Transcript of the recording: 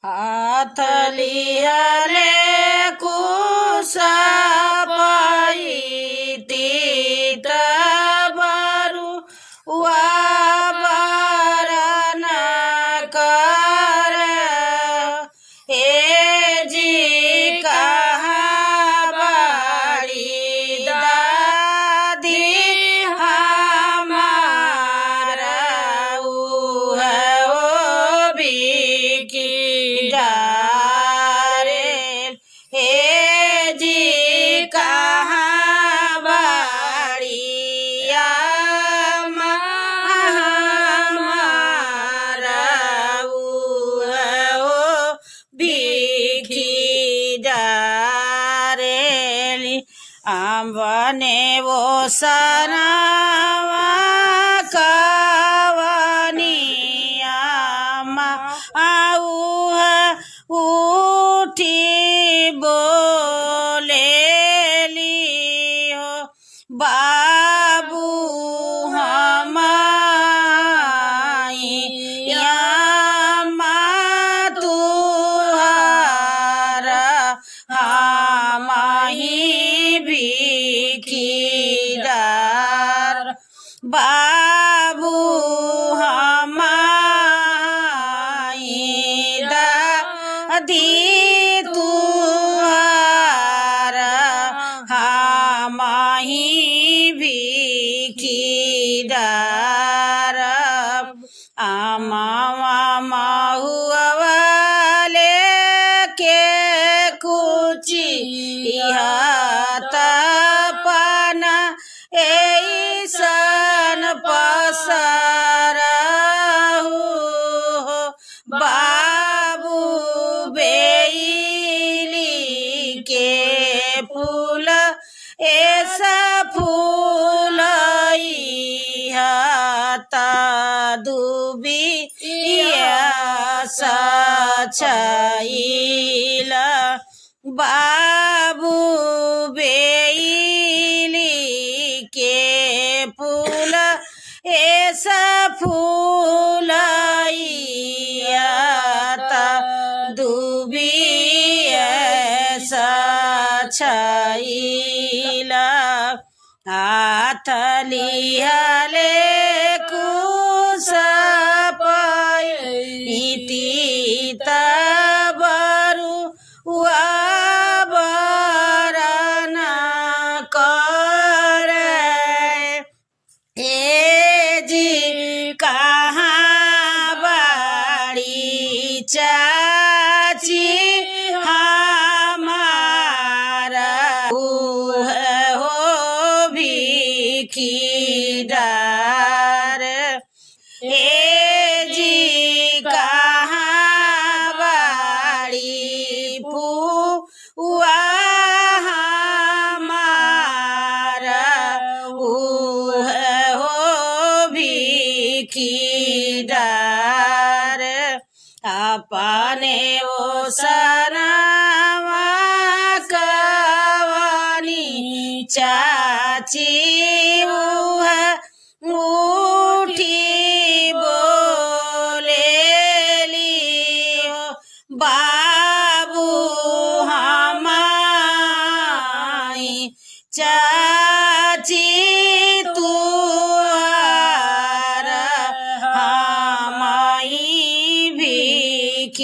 हाथ लिहले कुश पैतीत बरु वारण कर हे जी कहाँ बड़ी दादी हमारा उह ओ बिकी डारेल हे जी कहाँ बड़िया हमारा उह ओ बिकी डारेली आंबने वो सनावा कवनिया आऊह उठी बोलेली हो बाबू हमाई तुहारा हमाही भिखीदार बाबू हमाई दादी तुहारा हमाही भिखीदार आमावा महुआले के कुची हाथ पाना ऐसन पसरहु हो बाबू बेली के फूल ऐसा फूल हाता दुबी सछाइला बाबू बेली के फूल ऐसा फूल दुबी सछाइला हाथ लिहले कुश पैतीत बरु वारण कर हे जी कहाँ बड़ी चाची हमारा उह हो भिखीदार हे जी कहाँ बड़ी फुआ हमारा उह हो भिखीदार अपने ओ सनावा कवनी चाची उह उठी बोलेली हो बाबू हमाई चाची तुहारा हमाई भिखीदार